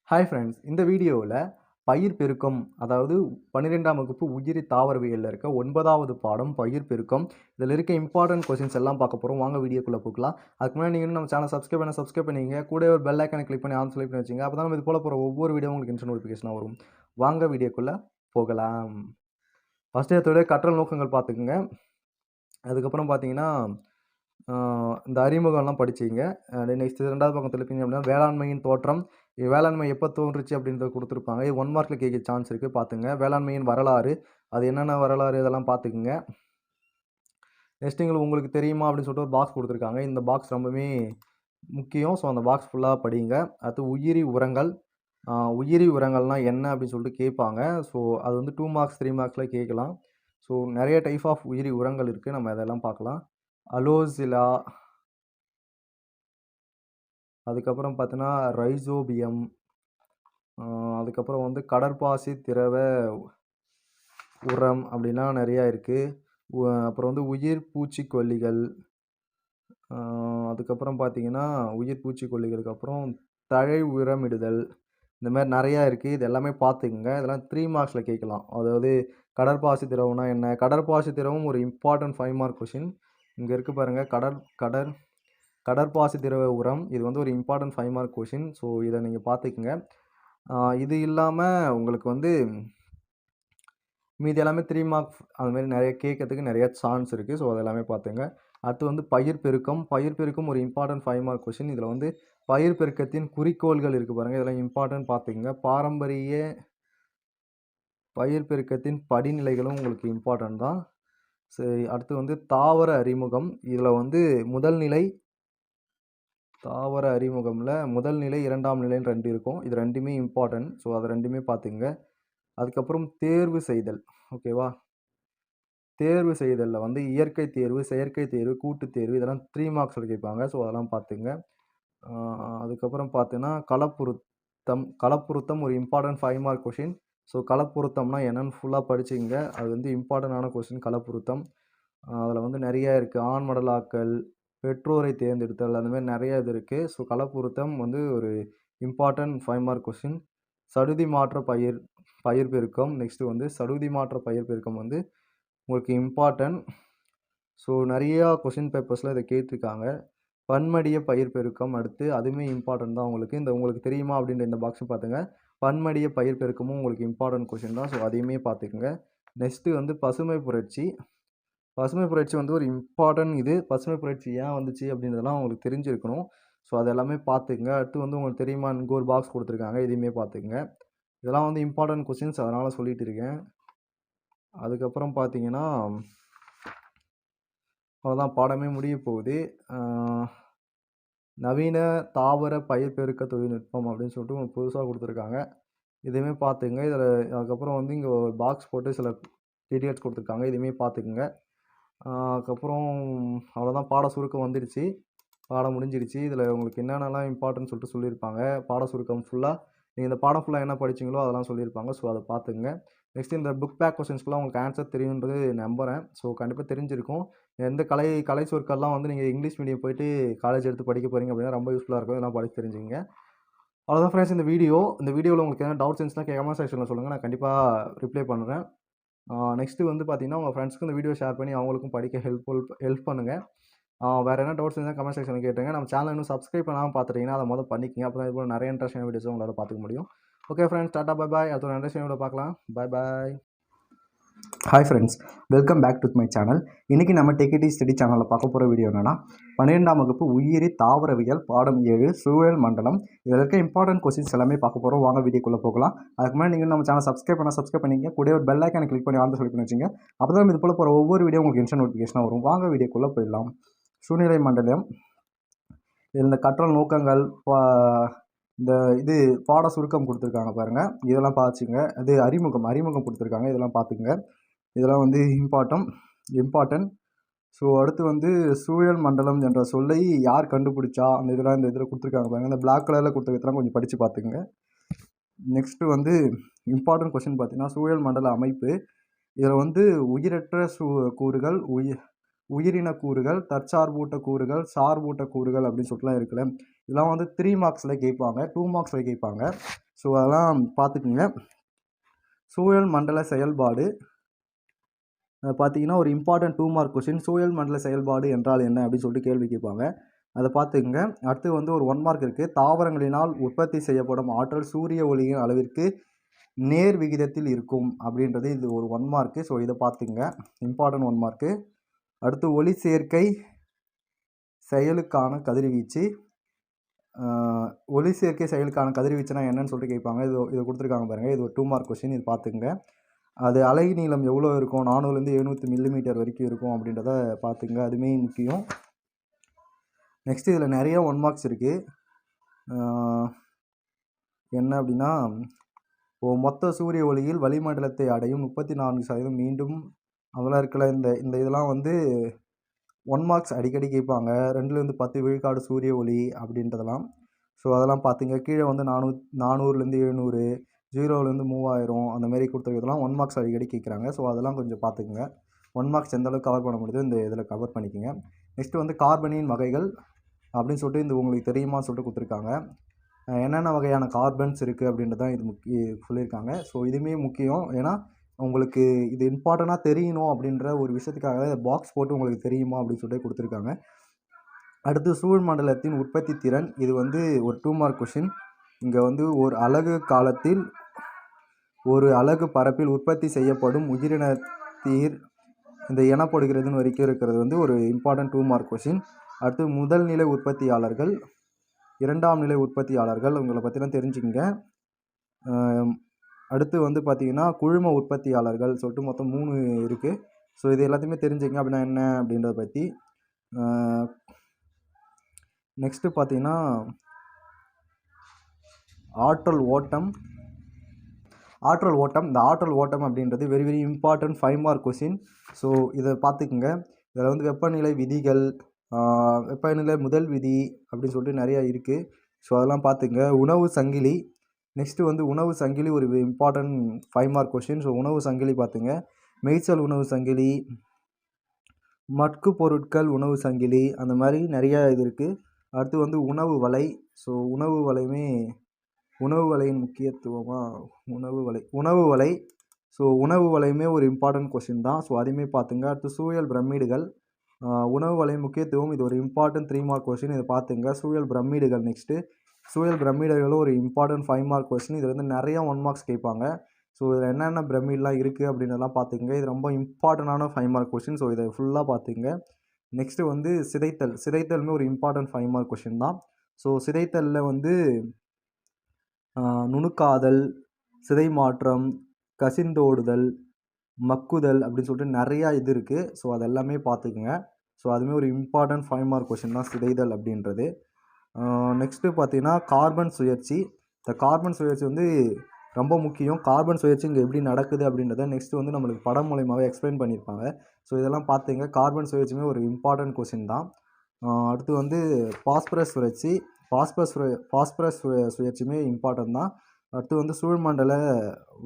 Hi friends, இந்த வீடியோவில் பயிர் பெருக்கம், அதாவது 12ஆம் வகுப்பு உயிரி தாவரவியலில் இருக்க 9வது பாடம் பயிர் பெருக்கம். இதில் இருக்க இம்பார்ட்டன்ட் கொஸ்டின்ஸ் எல்லாம் பார்க்க போகிறோம். வாங்க வீடியோக்குள்ளே போகலாம். அதுக்கு முன்னாடி நீங்கள் நம்ம சேனல் சப்ஸ்கிரைப் பண்ணிங்க, கூட ஒரு பெல் ஐக்கானை கிளிக் பண்ணி ஆன் செலக்ட் பண்ணி வச்சுங்க. அப்போ தான் நம்ம இது போல போகிற ஒவ்வொரு வீடியோ உங்களுக்கு இன்ஸ்டன்ட் நோட்டிஃபிகேஷனாக வரும். வாங்க வீடியோக்குள்ளே போகலாம். ஃபஸ்ட்டு எடுத்தோட கற்றல் நோக்கங்கள் பார்த்துக்குங்க. அதுக்கப்புறம் பார்த்தீங்கன்னா இந்த அறிமுகம்லாம் படிச்சிங்க. நெக்ஸ்ட் 2வது பக்கம் திருப்பிங்க அப்படின்னா வேளாண்மையின் தோற்றம். வேளாண்மை எப்போ தோன்றுச்சு அப்படின்றத குடுத்துருப்பாங்க. இது 1 மார்க்ல கேட்க சான்ஸ் இருக்கு பார்த்துங்க. வேளாண்மையின் வரலாறு, அது என்னென்ன வரலாறு இதெல்லாம் பார்த்துக்குங்க. நெக்ஸ்ட் உங்களுக்கு தெரியுமா அப்படின்னு சொல்லிட்டு ஒரு பாக்ஸ் குடுத்துருக்காங்க. இந்த பாக்ஸ் ரொம்பவே முக்கியம். ஸோ அந்த பாக்ஸ் ஃபுல்லா படிங்க. அடுத்து உயிரி உரங்கள். உயிரி உரங்கள்னா என்ன அப்படின்னு சொல்லிட்டு கேட்பாங்க. ஸோ அது வந்து 2 மார்க்ஸ் 3 மார்க்ஸ்ல கேட்கலாம். ஸோ நெறைய டைப் ஆஃப் உயிரி உரங்கள் இருக்கு. நம்ம அதெல்லாம் பார்க்கலாம். அலோசிலா, அதுக்கப்புறம் பார்த்தீங்கன்னா ரைசோபியம், அதுக்கப்புறம் வந்து கடற்பாசி திரவ உரம் அப்படிலாம் நிறையா இருக்குது. அப்புறம் வந்து உயிர் பூச்சிக்கொல்லிகள், அதுக்கப்புறம் பார்த்தீங்கன்னா உயிர் பூச்சிக்கொல்லிகளுக்கு அப்புறம் தழை உரமிடுதல், இந்த மாதிரி நிறையா இருக்குது. இது எல்லாமே பார்த்துக்குங்க. இதெல்லாம் 3 மார்க்ஸில் கேட்கலாம். அதாவது கடற்பாசி திரவம்னா என்ன? கடற்பாசி திரவம் ஒரு இம்பார்ட்டன்ட் 5 மார்க் கொஷின். இங்கே இருக்குது பாருங்கள், கடற்பாசி திரவ உரம். இது வந்து ஒரு இம்பார்ட்டன்ட் 5 மார்க் கொஷின். ஸோ இதை நீங்கள் பார்த்துக்குங்க. இது இல்லாமல் உங்களுக்கு வந்து மீதி எல்லாமே 3 மார்க்ஸ் அதுமாரி நிறைய கேட்கறதுக்கு நிறைய சான்ஸ் இருக்குது. ஸோ அதெல்லாமே பார்த்துங்க. அடுத்து வந்து பயிர் பெருக்கம். பயிர் பெருக்கம் ஒரு இம்பார்ட்டன்ட் 5 மார்க் கொஷின். இதில் வந்து பயிர் பெருக்கத்தின் குறிக்கோள்கள் இருக்குது பாருங்கள், இதெல்லாம் இம்பார்ட்டன்ட் பார்த்துக்குங்க. பாரம்பரிய பயிர் பெருக்கத்தின் படிநிலைகளும் உங்களுக்கு இம்பார்ட்டன்ட் தான். சரி, அடுத்து வந்து தாவர அறிமுகம். இதில் வந்து முதல் நிலை தாவர அறிமுகம்ல முதல் நிலை 2ஆம் நிலைன்னு 2 இருக்கும். இது 2மே இம்பார்ட்டன்ட். ஸோ அதை 2மே பார்த்துக்குங்க. அதுக்கப்புறம் தேர்வு செய்தல். ஓகேவா? தேர்வு செய்தலில் வந்து இயற்கை தேர்வு, செயற்கை தேர்வு, கூட்டு தேர்வு, இதெல்லாம் 3 மார்க்ஸில் கேட்பாங்க. ஸோ அதெல்லாம் பார்த்துங்க. அதுக்கப்புறம் பார்த்தீங்கன்னா களப்புருத்தம் ஒரு இம்பார்ட்டன்ட் 5 மார்க் கொஷின். ஸோ களப்புருத்தம்னா என்னன்னு ஃபுல்லாக படிச்சுங்க. அது வந்து இம்பார்ட்டண்டான கொஷின் களப்புருத்தம். அதில் வந்து நிறையா இருக்குது. ஆண் மடலாக்கல், பெற்றோரை தேர்ந்தெடுத்தல், அந்த மாதிரி நிறைய இது இருக்குது. ஸோ களப்புருத்தம் வந்து ஒரு இம்பார்ட்டன்ட் 5 மார்க் கொஷின். சடுதி மாற்ற பயிர் பெருக்கம். நெக்ஸ்ட்டு வந்து சடுதி மாற்ற பயிர் பெருக்கம் வந்து உங்களுக்கு இம்பார்ட்டன்ட். ஸோ நிறையா கொஷின் பேப்பர்ஸில் இதை கேட்டிருக்காங்க. பன்மடிய பயிர் பெருக்கம் அடுத்து அதுவுமே இம்பார்ட்டன்ட் தான் உங்களுக்கு. உங்களுக்கு தெரியுமா அப்படின்ற இந்த பாக்ஸும் பார்த்துங்க. பன்மடிய பயிர் பெருக்கமும் உங்களுக்கு இம்பார்ட்டன்ட் கொஷின் தான். ஸோ அதையுமே பார்த்துக்குங்க. நெக்ஸ்ட்டு வந்து பசுமை புரட்சி. பசுமை புரட்சி வந்து ஒரு இம்பார்ட்டன்ட் இது. பசுமை புரட்சி ஏன் வந்துச்சு அப்படின்றதெல்லாம் உங்களுக்கு தெரிஞ்சிருக்கணும். ஸோ அது எல்லாமே பார்த்துக்குங்க. அடுத்து வந்து உங்களுக்கு தெரியுமா இங்கே ஒரு பாக்ஸ் கொடுத்துருக்காங்க, இதையுமே பார்த்துக்குங்க. இதெல்லாம் வந்து இம்பார்ட்டன்ட் கொஷின்ஸ், அதனால் சொல்லிட்டு இருக்கேன். அதுக்கப்புறம் பார்த்தீங்கன்னா அவ்வளோதான், பாடமே முடிய போகுது. நவீன தாவர பயிர் பெருக்க தொழில்நுட்பம் அப்படின்னு சொல்லிட்டு உங்களுக்கு புதுசாக கொடுத்துருக்காங்க. இதையுமே பார்த்துங்க. இதில் அதுக்கப்புறம் வந்து இங்கே ஒரு பாக்ஸ் போட்டு சில டீட்டெயில்ஸ் கொடுத்துருக்காங்க. இதையுமே பார்த்துக்குங்க. அதுக்கப்புறம் அவ்வளோதான், பாட சுருக்கம் வந்துடுச்சு. பாடம் முடிஞ்சிடுச்சு. இதில் உங்களுக்கு என்னென்னலாம் இம்பார்ட்டன்ட் சொல்லிட்டு சொல்லியிருப்பாங்க. பாட சுருக்கம் ஃபுல்லாக நீங்கள் இந்த பாடம் ஃபுல்லாக என்ன படிச்சிங்களோ அதெல்லாம் சொல்லியிருப்பாங்க. ஸோ அதை பார்த்துங்க. நெக்ஸ்ட் இந்த புக் பேக் கொஸ்டின்ஸ்க்குலாம் உங்களுக்கு ஆன்சர் தெரியுன்றது நம்புகிறேன். ஸோ கண்டிப்பாக தெரிஞ்சிருக்கும். எந்த கலை சொற்கள்லாம் வந்து நீங்கள் இங்கிலீஷ் மீடியம் போயிட்டு காலேஜ் எடுத்து படிக்க போகிறீங்க அப்படின்னா ரொம்ப யூஸ்ஃபுல்லாக இருக்கும். இதெல்லாம் படித்து தெரிஞ்சுங்க. அவ்வளோதான் ஃப்ரெண்ட்ஸ், இந்த வீடியோவில் உங்களுக்கு என்ன டவுட்ஸ் இருந்துச்சுன்னா கமெண்ட் செக்ஷனில் சொல்லுங்கள். நான் கண்டிப்பாக ரிப்ளை பண்ணுறேன். நெக்ஸ்ட்டு வந்து பார்த்தீங்கன்னா உங்கள் ஃப்ரெண்ட்ஸ்க்கு இந்த வீடியோ ஷேர் பண்ணி அவங்களுக்கும் படிக்க ஹெல்ப் பண்ணுங்கள். வேறு என்ன டவுட்ஸ் இருந்தால் கமெண்ட் செக்ஷனில் கேட்டுங்க. நம்ம சேனல் இன்னும் சப்ஸ்கிரைப் பண்ணாமல் பார்த்துட்டீங்கன்னா அதை முதல்ல பண்ணிக்கங்க. அப்போ தான் இது போல் நிறைய இன்ட்ரெஸ்டிங் வீடியோஸும் உங்களால் பார்த்துக்க முடியும். Okay friends, tata bye bye. அடுத்த ஒரு இன்ட்ரெஸ்டிங் வீடியோ பார்க்கலாம். Bye bye. Hi friends, welcome back to my channel. இன்றைக்கி நம்ம டெக்கிடி ஸ்டடி சேனலில் பார்க்க போகிற வீடியோ என்னென்னா 12ஆம் வகுப்பு உயிரி தாவரவியல் பாடம் 7 சூழல் மண்டலம். இதில் இருக்க இம்பார்ட்டன்ட் கொஸ்டின்ஸ் எல்லாமே பார்க்க போகிறோம். வாங்க வீடியோக்குள்ளே போகலாம். அதுக்கு முன்னாடி நீங்கள் நம்ம சேனல் சப்ஸ்கிரைப் பண்ணிங்க, கூட ஒரு பெல் ஐக்கானை கிளிக் பண்ணி ஆன் சொல்லி வச்சுங்க. அப்போ தான் இது போல் போகிற ஒவ்வொரு வீடியோ உங்களுக்கு இன்ஸ்டன்ட் நோட்டிஃபிகேஷனாக வரும். வாங்க வீடியோக்குள்ளே போயிடலாம். சூழ்நிலை மண்டலம். இதில் இந்த கற்றல் நோக்கங்கள், இது பாட சுருக்கம் கொடுத்துருக்காங்க பாருங்கள், இதெல்லாம் பார்த்துங்க. அது அறிமுகம் கொடுத்துருக்காங்க, இதெல்லாம் பார்த்துங்க. இதெல்லாம் வந்து இம்பார்ட்டன்ட். ஸோ அடுத்து வந்து சூழல் மண்டலம் என்ற சொல்லை யார் கண்டுபிடிச்சா, அந்த இந்த இதில் கொடுத்துருக்காங்க பாருங்கள். இந்த பிளாக் கலரில் கொடுத்துருக்கெல்லாம் கொஞ்சம் படித்து பார்த்துங்க. நெக்ஸ்ட்டு வந்து இம்பார்ட்டன்ட் கொஸ்டின் பார்த்தீங்கன்னா சூழல் மண்டல அமைப்பு. இதில் வந்து உயிரற்ற கூறுகள், உயிரின கூறுகள், தற்சார்பூட்ட கூறுகள், சார்பூட்ட கூறுகள் அப்படின்னு சொல்லிட்டுலாம் இருக்குல்ல. இதெல்லாம் வந்து 3 மார்க்ஸில் கேட்பாங்க, 2 மார்க்ஸில் கேட்பாங்க. ஸோ ஸோ அதெல்லாம் பார்த்துக்குங்க. சூழல் மண்டல செயல்பாடு பார்த்தீங்கன்னா ஒரு இம்பார்ட்டன்ட் 2 மார்க் கொஸ்டின். சூழல் மண்டல செயல்பாடு என்றால் என்ன அப்படின்னு சொல்லிட்டு கேள்வி கேட்பாங்க. அதை பார்த்துக்குங்க. அடுத்து வந்து ஒரு 1 மார்க் இருக்குது. தாவரங்களினால் உற்பத்தி செய்யப்படும் ஆற்றல் சூரிய ஒளியின் அளவிற்கு நேர் விகிதத்தில் இருக்கும் அப்படின்றது இது ஒரு 1 மார்க்கு. ஸோ இதை பார்த்துங்க, இம்பார்ட்டன்ட் 1 மார்க்கு. அடுத்து ஒளி சேர்க்கை செயலுக்கான கதிர்வீச்சு. ஒளி சேர்க்கை செயலுக்கான கதிர்வீச்சுனா என்னன்னு சொல்லிட்டு கேட்பாங்க. இதை கொடுத்துருக்காங்க பாருங்கள். இது ஒரு 2 மார்க் கொஸ்டின். இது பார்த்துங்க. அது அலை நீளம் எவ்வளோ இருக்கும், 400லேருந்து 700 மில்லிமீட்டர் வரைக்கும் இருக்கும் அப்படின்றத பார்த்துங்க. அதுவுமே முக்கியம். நெக்ஸ்ட் இதில் நிறைய 1 மார்க்ஸ் இருக்குது. என்ன அப்படின்னா, மொத்த சூரிய ஒளியில் வளிமண்டலத்தை அடையும் 34% மீண்டும் அதெல்லாம் இருக்கல. இந்த இதெல்லாம் வந்து 1 மார்க்ஸ் அடிக்கடி கேட்பாங்க. 2லேருந்து 10 விழுக்காடு சூரிய ஒளி அப்படின்றதெல்லாம். ஸோ அதெல்லாம் பார்த்துங்க. கீழே வந்து 400லேருந்து 700, 0லேருந்து 3000 அந்த மாதிரி கொடுத்துருக்கிறதுலாம் 1 மார்க்ஸ் அடிக்கடி கேட்குறாங்க. ஸோ அதெல்லாம் கொஞ்சம் பார்த்துக்குங்க. 1 மார்க்ஸ் எந்த அளவுக்கு கவர் பண்ண முடியுதோ இந்த இதில் கவர் பண்ணிக்கோங்க. நெக்ஸ்ட்டு வந்து கார்பனின் வகைகள் அப்படின்னு சொல்லிட்டு இந்த உங்களுக்கு தெரியுமா சொல்லிட்டு கொடுத்துருக்காங்க. என்னென்ன வகையான கார்பன்ஸ் இருக்குது அப்படின்றது தான் இது சொல்லியிருக்காங்க. ஸோ இதுவுமே முக்கியம். ஏன்னா உங்களுக்கு இது இம்பார்ட்டண்ட்டாக தெரியணும் அப்படின்ற ஒரு விஷயத்துக்காக இதை பாக்ஸ் போட்டு உங்களுக்கு தெரியுமா அப்படின்னு சொல்லிட்டு கொடுத்துருக்காங்க. அடுத்து சூழ் மண்டலத்தின் உற்பத்தி திறன். இது வந்து ஒரு 2 மார்க் கொஷின். இங்கே வந்து ஒரு அலகு காலத்தில் ஒரு அலகு பரப்பில் உற்பத்தி செய்யப்படும் உயிரினத்தீர் இந்த எனப்படுகிறதுன்னு வரைக்கும் இருக்கிறது வந்து ஒரு இம்பார்ட்டன்ட் 2 மார்க் கொஷின். அடுத்து முதல் நிலை உற்பத்தியாளர்கள், 2ஆம் நிலை உற்பத்தியாளர்கள், உங்களை பற்றிலாம் தெரிஞ்சுக்கங்க. அடுத்து வந்து பார்த்திங்கன்னா குழும உற்பத்தியாளர்கள் சொல்லிட்டு மொத்தம் 3 இருக்குது. ஸோ இது எல்லாத்தையுமே தெரிஞ்சுக்கங்க அப்படின்னா என்ன அப்படின்றத பற்றி. நெக்ஸ்ட்டு பார்த்திங்கன்னா ஆற்றல் ஓட்டம். இந்த ஆற்றல் ஓட்டம் அப்படின்றது very very important 5 mark question. So இதை பார்த்துக்குங்க. இதில் வந்து வெப்பநிலை விதிகள், வெப்பநிலை முதல் விதி அப்படின்னு சொல்லிட்டு நிறையா இருக்குது. ஸோ அதெல்லாம் பார்த்துக்குங்க. உணவு சங்கிலி. நெக்ஸ்ட்டு வந்து உணவு சங்கிலி ஒரு இம்பார்ட்டன்ட் 5 மார்க் கொஷின். ஸோ உணவு சங்கிலி பார்த்துங்க. மேய்ச்சல் உணவு சங்கிலி, மட்கு பொருட்கள் உணவு சங்கிலி, அந்த மாதிரி நிறையா இது இருக்குது. அடுத்து வந்து உணவு வலை. ஸோ உணவு வலையின் முக்கியத்துவமாக உணவு வலை. ஸோ உணவு வலையுமே ஒரு இம்பார்ட்டன்ட் கொஷின் தான். ஸோ அதையுமே பார்த்துங்க. அடுத்து சூழல் பிரமிடுகள், உணவு வலையின் முக்கியத்துவம். இது ஒரு இம்பார்ட்டன்ட் 3 மார்க் கொஷின். இதை பார்த்துங்க. சூழல் பிரமிடுகள். நெக்ஸ்ட்டு சூழல் பிரமிடுகளும் ஒரு இம்பார்ட்டன்ட் 5 மார்க் கொஷின். இதில் வந்து நிறையா 1 மார்க்ஸ் கேட்பாங்க. ஸோ இதில் என்னென்ன பிரமிட்லாம் இருக்குது அப்படின்றதெல்லாம் பார்த்துங்க. இது ரொம்ப இம்பார்ட்டண்டான 5 மார்க் கொஷின். ஸோ இதை ஃபுல்லாக பார்த்துங்க. நெக்ஸ்ட்டு வந்து சிதைத்தலுமே ஒரு இம்பார்ட்டன்ட் 5 மார்க் கொஷின் தான். ஸோ சிதைத்தலில் வந்து நுணுக்காதல், சிதை மாற்றம், கசிந்தோடுதல், மக்குதல் அப்படின்னு சொல்லிட்டு நிறையா இது இருக்குது. ஸோ அதெல்லாமே பார்த்துக்குங்க. ஸோ அதுவுமே ஒரு இம்பார்ட்டன்ட் 5 மார்க் கொஷின் தான் சிதைதல் அப்படின்றது. நெக்ஸ்ட்டு பார்த்தீங்கன்னா கார்பன் சுழற்சி. இந்த கார்பன் சுழற்சி வந்து ரொம்ப முக்கியம். கார்பன் சுழற்சி இங்கே எப்படி நடக்குது அப்படின்றத நெக்ஸ்ட்டு வந்து நம்மளுக்கு படம் மூலயமாவே எக்ஸ்பிளைன் பண்ணியிருப்பாங்க. ஸோ இதெல்லாம் பார்த்துங்க. கார்பன் சுழற்சியுமே ஒரு இம்பார்ட்டன்ட் கொஷின் தான். அடுத்து வந்து பாஸ்பரஸ் சுழற்சி. பாஸ்பரஸ் சுழற்சியுமே இம்பார்ட்டன்ட் தான். அடுத்து வந்து சூழ்மண்டல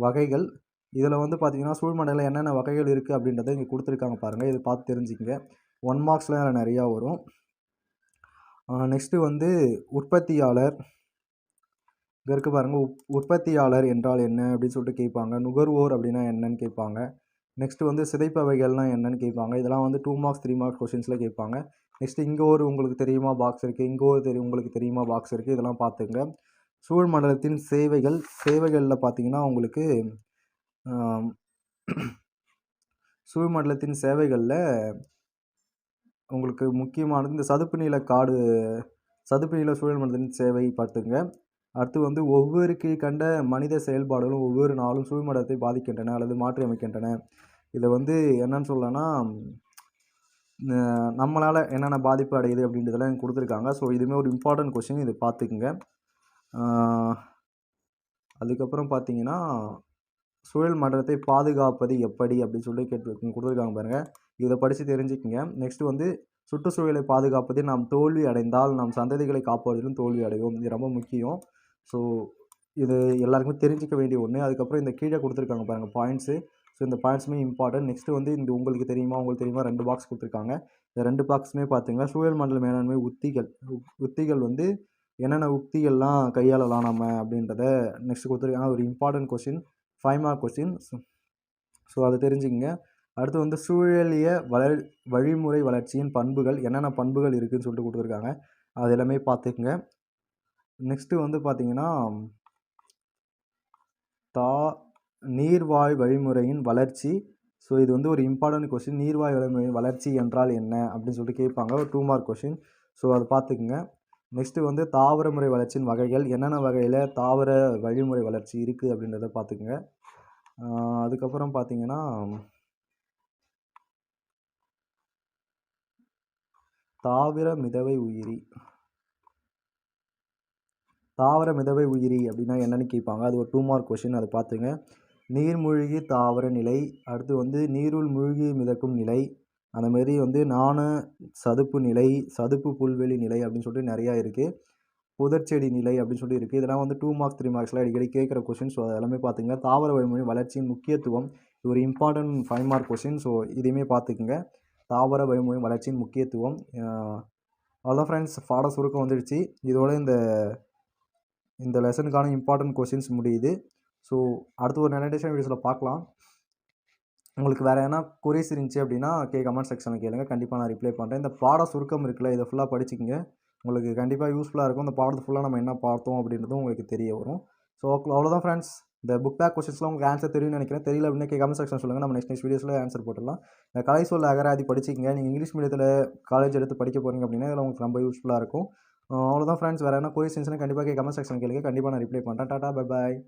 வகைகள். இதில் வந்து பார்த்திங்கன்னா சூழ்மண்டலம் என்னென்ன வகைகள் இருக்குது அப்படின்றத இங்கே கொடுத்துருக்காங்க பாருங்கள். இது பார்த்து தெரிஞ்சுக்கங்க. 1 மார்க்ஸில் அதில் நிறையா வரும். நெக்ஸ்ட்டு வந்து உற்பத்தியாளர். இங்கே இருக்குது பாருங்கள். உற்பத்தியாளர் என்றால் என்ன அப்படின்னு சொல்லிட்டு கேட்பாங்க. நுகர்வோர் அப்படின்னா என்னன்னு கேட்பாங்க. நெக்ஸ்ட்டு வந்து சிதைப்பவைகள்னால் என்னன்னு கேட்பாங்க. இதெல்லாம் வந்து 2 மார்க்ஸ் 3 மார்க்ஸ் கொஷின்ஸில் கேட்பாங்க. நெக்ஸ்ட்டு இங்கே ஒரு உங்களுக்கு தெரியுமா பாக்ஸ் இருக்குது. இங்கே ஒரு உங்களுக்கு தெரியுமா பாக்ஸ் இருக்குது. இதெல்லாம் பார்த்துங்க. சூழ்மண்டலத்தின் சேவைகளில் பார்த்தீங்கன்னா உங்களுக்கு சூழ்மண்டலத்தின் சேவைகளில் உங்களுக்கு முக்கியமானது இந்த சதுப்பு நில சூழ்மண்டலத்தின் சேவை பார்த்துங்க. அடுத்து வந்து ஒவ்வொரு கீழ்கண்ட மனித செயல்பாடுகளும் ஒவ்வொரு நாளும் சூழ்மண்டலத்தை பாதிக்கின்றன அல்லது மாற்றி அமைக்கின்றன. இதை வந்து என்னன்னு சொல்லலாம்னா நம்மளால் என்னென்ன பாதிப்பு அடையுது அப்படின்றதெல்லாம் கொடுத்துருக்காங்க. ஸோ இதுவுமே ஒரு இம்பார்ட்டன்ட் கொஷின். இதை பார்த்துக்குங்க. அதுக்கப்புறம் பார்த்தீங்கன்னா சூழல் மண்டலத்தை பாதுகாப்பது எப்படி அப்படின்னு சொல்லி கொடுத்துருக்காங்க பாருங்கள். இதை படித்து தெரிஞ்சுக்கங்க. நெக்ஸ்ட்டு வந்து சுற்றுச்சூழலை பாதுகாப்பதில் நாம் தோல்வி அடைந்தால் நம் சந்ததிகளை காப்பாற்றுவதிலும் தோல்வி அடைவோம். இது ரொம்ப முக்கியம். ஸோ இது எல்லாருக்குமே தெரிஞ்சிக்க வேண்டிய ஒன்று. அதுக்கப்புறம் இந்த கீழே கொடுத்துருக்காங்க பாருங்கள் பாயிண்ட்ஸு. ஸோ இந்த பாயிண்ட்ஸுமே இம்பார்ட்டன்ட். நெக்ஸ்ட்டு வந்து இந்த உங்களுக்கு தெரியுமா 2 பாக்ஸ் கொடுத்துருக்காங்க. இந்த 2 பாக்ஸுமே பார்த்துங்க. சூழல் மண்டல மேலாண்மை உத்திகள் வந்து என்னென்ன உக்திகள்லாம் கையாளலாம் நம்ம அப்படின்றத நெக்ஸ்ட் கொடுத்துருக்காங்க. ஒரு important question, 5 mark question. So அதை தெரிஞ்சுக்கங்க. அடுத்து வந்து சூழலிய வழிமுறை வளர்ச்சியின் பண்புகள், என்னென்ன பண்புகள் இருக்குதுன்னு சொல்லிட்டு கொடுத்துருக்காங்க. அது எல்லாமே பார்த்துக்குங்க. நெக்ஸ்ட்டு வந்து பார்த்தீங்கன்னா நீர்வாழ் வழிமுறையின் வளர்ச்சி. ஸோ இது வந்து ஒரு இம்பார்ட்டன்ட் கொஸ்டின். நீர்வாழ் வழிமுறையின் வளர்ச்சி என்றால் என்ன அப்படின்னு சொல்லிட்டு கேட்பாங்க. ஒரு 2 மார்க் கொஸ்டின். ஸோ அதை பார்த்துக்குங்க. நெக்ஸ்ட்டு வந்து தாவர முறை வளர்ச்சியின் வகைகள், என்னென்ன வகையில் தாவர வழிமுறை வளர்ச்சி இருக்குது அப்படின்றத பார்த்துக்குங்க. அதுக்கப்புறம் பார்த்தீங்கன்னா தாவர மிதவை உயிரி அப்படின்னா என்னன்னு கேட்பாங்க. அது ஒரு 2 மார்க் கொஸ்டின். அதை பார்த்துங்க. நீர்மூழ்கி தாவர நிலை, அடுத்து வந்து நீருள் மூழ்கி மிதக்கும் நிலை, அந்தமாரி வந்து சதுப்பு நிலை, சதுப்பு புல்வெளி நிலை அப்படின்னு சொல்லிட்டு நிறையா இருக்குது. புதர்ச்செடி நிலை அப்படின்னு சொல்லிட்டு இருக்குது. இதெல்லாம் வந்து 2 மார்க்ஸ் 3 மார்க்ஸ்லாம் அடிக்கடி கேட்குற கொஸ்டின். ஸோ அதெல்லாமே பார்த்துங்க. தாவர வழிமுறை வளர்ச்சியின் முக்கியத்துவம், இது ஒரு இம்பார்ட்டன்ட் 5 மார்க் கொஸ்டின். ஸோ இதையுமே பார்த்துக்குங்க. தாவர வழிமுறை வளர்ச்சியின் முக்கியத்துவம். அவ்வளோதான் ஃப்ரெண்ட்ஸ், பாட சுருக்கம் வந்துடுச்சு. இதோட இந்த லெசனுக்கான இம்பார்ட்டன்ட் கொஸ்டின்ஸ் முடியுது. ஸோ அடுத்து ஒரு நெனடேஷன் வீடியோஸில் பார்க்கலாம். உங்களுக்கு வேறு எதனா குறைஸ் இருந்துச்சு அப்படின்னா கமெண்ட் செக்ஷனில் கேளுங்க. கண்டிப்பாக நான் ரிப்ளை பண்ணுறேன். இந்த பாட சுருக்கம் இருக்குல்ல, இதை ஃபுல்லாக படிச்சுக்கங்க. உங்களுக்கு கண்டிப்பாக யூஸ்ஃபுல்லாக இருக்கும். இந்த பாடத்தை ஃபுல்லாக நம்ம என்ன பார்த்தோம் அப்படின்றதும் உங்களுக்கு தெரிய வரும். ஸோ அவ்வளோதான் ஃப்ரெண்ட்ஸ். இந்த புக் பேக் கொஸ்டின்ஸ்லாம் உங்களுக்கு ஆன்சர் தெரியும்னு நினைக்கிறேன். தெரியல அப்படின்னா கமெண்ட் செக்ஷன் சொல்லுங்கள். நம்ம நெக்ஸ்ட் வீடியோஸில் ஆன்சர் போட்டுடலாம். இந்த கலை சொல்ல அகராதி படிச்சிக்கங்க. நீங்கள் இங்கிலீஷ் மீடியத்தில் காலேஜ் எடுத்து படிக்க போகிறீங்க அப்படின்னா இதில் உங்களுக்கு ரொம்ப யூஸ்ஃபுல்லாக இருக்கும். அவ்வளோதான் ஃப்ரெண்ட்ஸ். வேறு என்ன குறைஸ் இருந்துச்சுன்னா கண்டிப்பாக கமெண்ட் செக்ஷன் கேளுங்க. கண்டிப்பாக நான் ரிப்ளை பண்ணுறேன். டாடா, பை பாய்.